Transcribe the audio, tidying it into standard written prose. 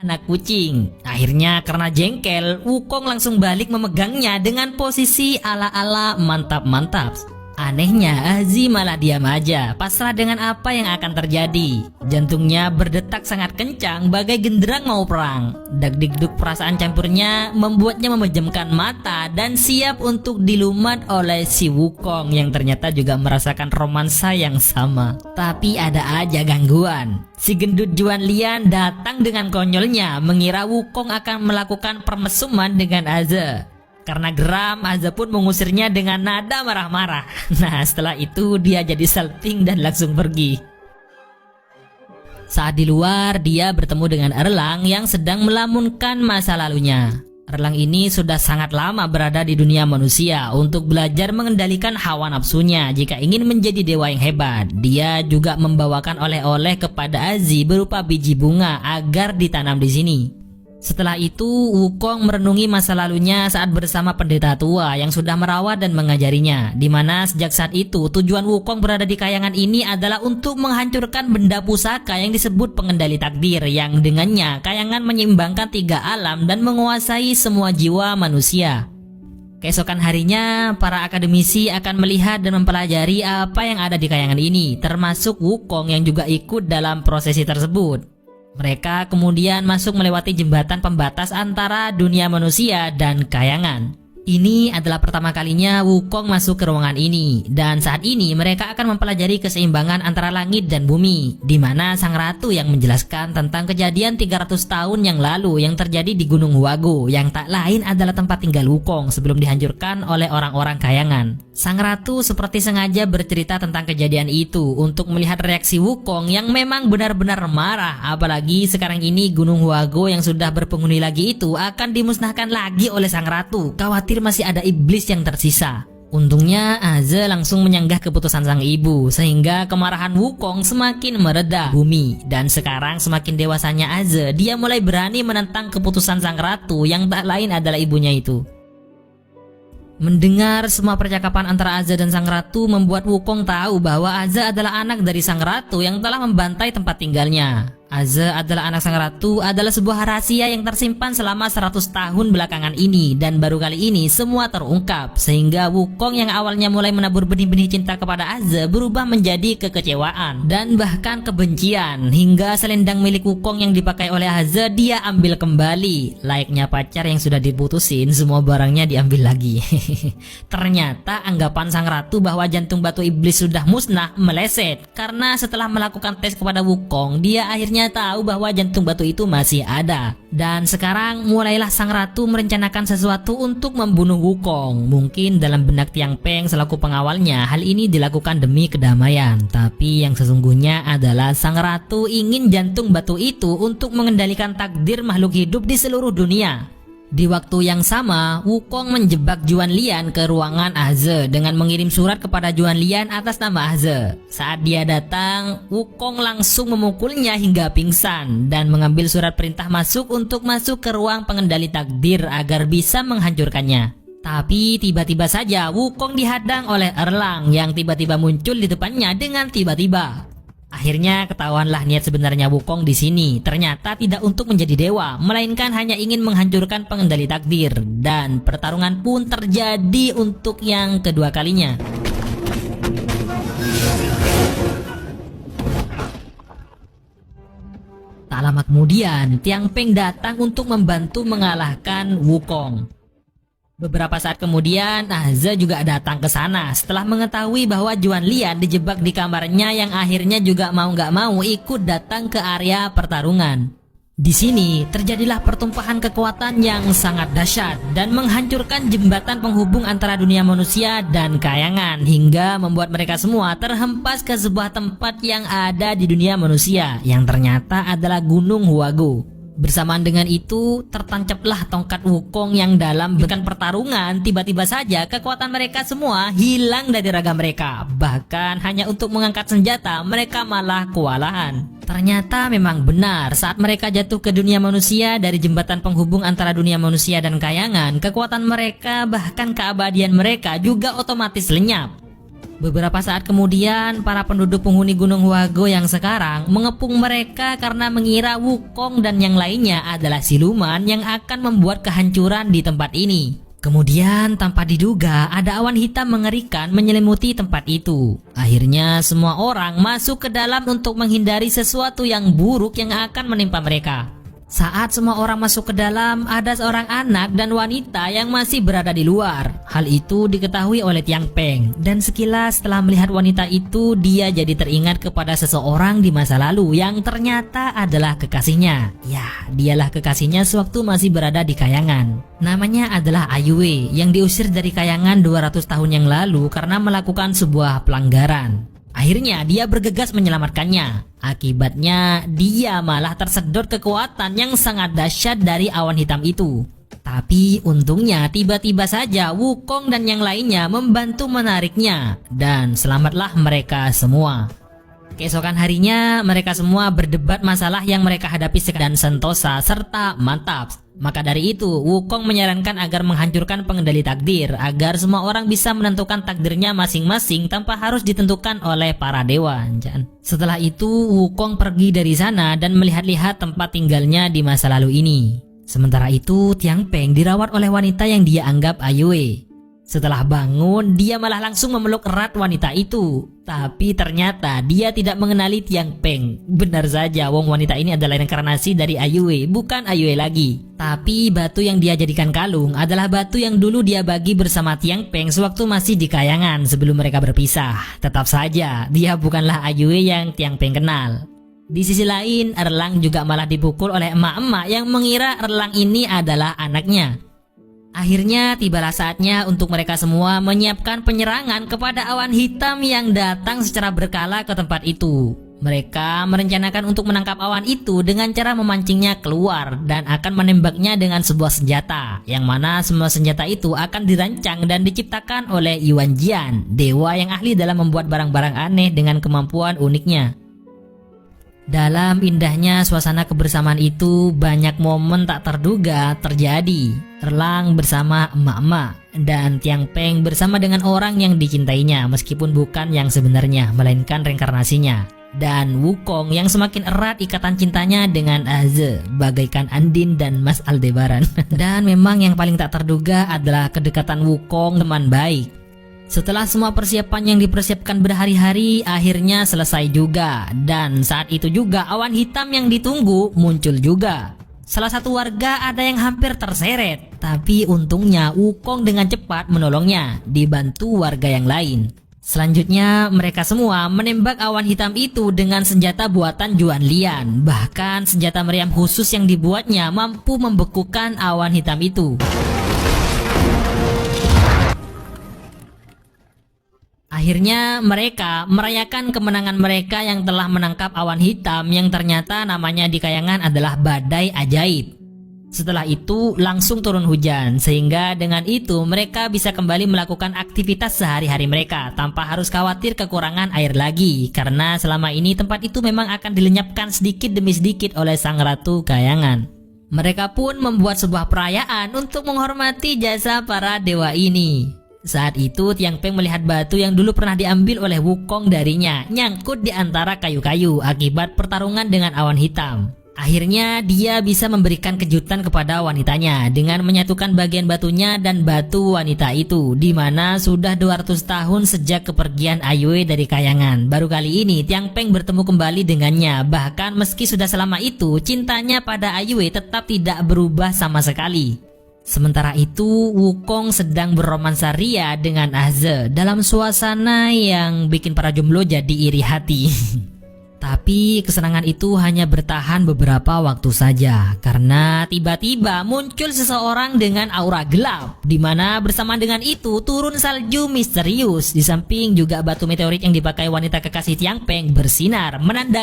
anak kucing. Akhirnya karena jengkel, Wukong langsung balik memegangnya dengan posisi ala-ala mantap-mantap. Anehnya, Azi malah diam aja, pasrah dengan apa yang akan terjadi. Jantungnya berdetak sangat kencang bagai genderang mau perang. Dak-dikduk perasaan campurnya membuatnya memejamkan mata dan siap untuk dilumat oleh si Wukong yang ternyata juga merasakan romansa yang sama. Tapi ada aja gangguan. Si gendut Juan Lian datang dengan konyolnya mengira Wukong akan melakukan permesuman dengan Aze. Karena geram, Aze pun mengusirnya dengan nada marah-marah. Nah, setelah itu dia jadi salting dan langsung pergi. Saat di luar, dia bertemu dengan Erlang yang sedang melamunkan masa lalunya. Erlang ini sudah sangat lama berada di dunia manusia untuk belajar mengendalikan hawa nafsunya jika ingin menjadi dewa yang hebat. Dia juga membawakan oleh-oleh kepada Azi berupa biji bunga agar ditanam di sini. Setelah itu, Wukong merenungi masa lalunya saat bersama pendeta tua yang sudah merawat dan mengajarinya, di mana sejak saat itu tujuan Wukong berada di kayangan ini adalah untuk menghancurkan benda pusaka yang disebut pengendali takdir, yang dengannya kayangan menyeimbangkan 3 alam dan menguasai semua jiwa manusia. Keesokan harinya, para akademisi akan melihat dan mempelajari apa yang ada di kayangan ini, termasuk Wukong yang juga ikut dalam prosesi tersebut. Mereka kemudian masuk melewati jembatan pembatas antara dunia manusia dan kayangan. Ini adalah pertama kalinya Wukong masuk ke ruangan ini, dan saat ini mereka akan mempelajari keseimbangan antara langit dan bumi, di mana sang ratu yang menjelaskan tentang kejadian 300 tahun yang lalu yang terjadi di Gunung Huago, yang tak lain adalah tempat tinggal Wukong sebelum dihancurkan oleh orang-orang kayangan. Sang ratu seperti sengaja bercerita tentang kejadian itu untuk melihat reaksi Wukong yang memang benar-benar marah, apalagi sekarang ini Gunung Huago yang sudah berpenghuni lagi itu akan dimusnahkan lagi oleh sang ratu. Khawatir masih ada iblis yang tersisa. Untungnya Aze langsung menyanggah keputusan sang ibu, sehingga kemarahan Wukong semakin mereda bumi. Dan sekarang semakin dewasanya Aze, dia mulai berani menentang keputusan sang ratu yang tak lain adalah ibunya itu. Mendengar semua percakapan antara Aze dan sang ratu membuat Wukong tahu bahwa Aze adalah anak dari sang ratu yang telah membantai tempat tinggalnya. Aze adalah anak sang ratu adalah sebuah rahasia yang tersimpan selama 100 tahun belakangan ini, dan baru kali ini semua terungkap, sehingga Wukong yang awalnya mulai menabur benih-benih cinta kepada Aze berubah menjadi kekecewaan dan bahkan kebencian, hingga selendang milik Wukong yang dipakai oleh Aze dia ambil kembali. Layaknya pacar yang sudah diputusin, semua barangnya diambil lagi. Ternyata anggapan sang ratu bahwa jantung batu iblis sudah musnah meleset, karena setelah melakukan tes kepada Wukong, dia akhirnya tahu bahwa jantung batu itu masih ada. Dan sekarang mulailah sang ratu merencanakan sesuatu untuk membunuh Wukong. Mungkin dalam benak Tiang Peng selaku pengawalnya, hal ini dilakukan demi kedamaian. Tapi yang sesungguhnya adalah sang ratu ingin jantung batu itu untuk mengendalikan takdir makhluk hidup di seluruh dunia. Di waktu yang sama, Wukong menjebak Juan Lian ke ruangan Aze dengan mengirim surat kepada Juan Lian atas nama Aze. Saat dia datang, Wukong langsung memukulnya hingga pingsan dan mengambil surat perintah masuk untuk masuk ke ruang pengendali takdir agar bisa menghancurkannya. Tapi tiba-tiba saja Wukong dihadang oleh Erlang yang tiba-tiba muncul di depannya dengan tiba-tiba. Akhirnya ketahuanlah niat sebenarnya Wukong di sini. Ternyata tidak untuk menjadi dewa, melainkan hanya ingin menghancurkan pengendali takdir. Dan pertarungan pun terjadi untuk yang kedua kalinya. Tak lama kemudian, Tiang Peng datang untuk membantu mengalahkan Wukong. Beberapa saat kemudian, Aze juga datang ke sana setelah mengetahui bahwa Juan Lian dijebak di kamarnya, yang akhirnya juga mau nggak mau ikut datang ke area pertarungan. Di sini terjadilah pertumpahan kekuatan yang sangat dahsyat dan menghancurkan jembatan penghubung antara dunia manusia dan kayangan, hingga membuat mereka semua terhempas ke sebuah tempat yang ada di dunia manusia, yang ternyata adalah Gunung Huago. Bersamaan dengan itu, tertancaplah tongkat Wukong yang dalam bukan pertarungan. Tiba-tiba saja kekuatan mereka semua hilang dari raga mereka. Bahkan hanya untuk mengangkat senjata, mereka malah kewalahan. Ternyata memang benar, saat mereka jatuh ke dunia manusia dari jembatan penghubung antara dunia manusia dan kayangan, kekuatan mereka bahkan keabadian mereka juga otomatis lenyap. Beberapa saat kemudian, para penduduk penghuni Gunung Huago yang sekarang mengepung mereka karena mengira Wukong dan yang lainnya adalah siluman yang akan membuat kehancuran di tempat ini. Kemudian tanpa diduga ada awan hitam mengerikan menyelimuti tempat itu. Akhirnya semua orang masuk ke dalam untuk menghindari sesuatu yang buruk yang akan menimpa mereka. Saat semua orang masuk ke dalam, ada seorang anak dan wanita yang masih berada di luar. Hal itu diketahui oleh Tiang Peng, dan sekilas setelah melihat wanita itu, dia jadi teringat kepada seseorang di masa lalu yang ternyata adalah kekasihnya. Ya, dialah kekasihnya sewaktu masih berada di Kayangan. Namanya adalah Ayue yang diusir dari Kayangan 200 tahun yang lalu karena melakukan sebuah pelanggaran. Akhirnya dia bergegas menyelamatkannya. Akibatnya dia malah tersedot kekuatan yang sangat dahsyat dari awan hitam itu. Tapi untungnya tiba-tiba saja Wukong dan yang lainnya membantu menariknya, dan selamatlah mereka semua. Keesokan harinya mereka semua berdebat masalah yang mereka hadapi dan sentosa serta mantap. Maka dari itu Wukong menyarankan agar menghancurkan pengendali takdir agar semua orang bisa menentukan takdirnya masing-masing tanpa harus ditentukan oleh para dewa. Setelah itu Wukong pergi dari sana dan melihat-lihat tempat tinggalnya di masa lalu ini. Sementara itu Tiang Peng dirawat oleh wanita yang dia anggap Ayue. Setelah bangun, dia malah langsung memeluk erat wanita itu. Tapi ternyata dia tidak mengenali Tiang Peng. Benar saja, wong wanita ini adalah reinkarnasi dari Ayue, bukan Ayue lagi. Tapi batu yang dia jadikan kalung adalah batu yang dulu dia bagi bersama Tiang Peng sewaktu masih di Kayangan sebelum mereka berpisah. Tetap saja, dia bukanlah Ayue yang Tiang Peng kenal. Di sisi lain, Erlang juga malah dipukul oleh emak-emak yang mengira Erlang ini adalah anaknya. Akhirnya tibalah saatnya untuk mereka semua menyiapkan penyerangan kepada awan hitam yang datang secara berkala ke tempat itu. Mereka merencanakan untuk menangkap awan itu dengan cara memancingnya keluar dan akan menembaknya dengan sebuah senjata, yang mana semua senjata itu akan dirancang dan diciptakan oleh Yuan Jian, dewa yang ahli dalam membuat barang-barang aneh dengan kemampuan uniknya. Dalam indahnya suasana kebersamaan itu, banyak momen tak terduga terjadi. Erlang bersama emak-emak dan Tiang Peng bersama dengan orang yang dicintainya meskipun bukan yang sebenarnya melainkan reinkarnasinya. Dan Wukong yang semakin erat ikatan cintanya dengan Aze bagaikan Andin dan Mas Aldebaran. Dan memang yang paling tak terduga adalah kedekatan Wukong teman baik. Setelah semua persiapan yang dipersiapkan berhari-hari akhirnya selesai juga, dan saat itu juga awan hitam yang ditunggu muncul juga. Salah satu warga ada yang hampir terseret, tapi untungnya Wukong dengan cepat menolongnya, dibantu warga yang lain. Selanjutnya mereka semua menembak awan hitam itu dengan senjata buatan Juan Lian. Bahkan senjata meriam khusus yang dibuatnya mampu membekukan awan hitam itu. Akhirnya mereka merayakan kemenangan mereka yang telah menangkap awan hitam yang ternyata namanya di Kayangan adalah badai ajaib. Setelah itu langsung turun hujan, sehingga dengan itu mereka bisa kembali melakukan aktivitas sehari-hari mereka tanpa harus khawatir kekurangan air lagi, karena selama ini tempat itu memang akan dilenyapkan sedikit demi sedikit oleh sang ratu Kayangan. Mereka pun membuat sebuah perayaan untuk menghormati jasa para dewa ini. Saat itu Tiang Peng melihat batu yang dulu pernah diambil oleh Wukong darinya nyangkut di antara kayu-kayu akibat pertarungan dengan awan hitam. Akhirnya dia bisa memberikan kejutan kepada wanitanya dengan menyatukan bagian batunya dan batu wanita itu, di mana sudah 200 tahun sejak kepergian Ayue dari Kayangan. Baru kali ini Tiang Peng bertemu kembali dengannya, bahkan meski sudah selama itu cintanya pada Ayue tetap tidak berubah sama sekali. Sementara itu Wukong sedang berromansa ria dengan Aze dalam suasana yang bikin para jomblo jadi iri hati. Tapi kesenangan itu hanya bertahan beberapa waktu saja, karena tiba-tiba muncul seseorang dengan aura gelap, di mana bersama dengan itu turun salju misterius. Di samping juga batu meteorit yang dipakai wanita kekasih Tiang Peng bersinar menandakan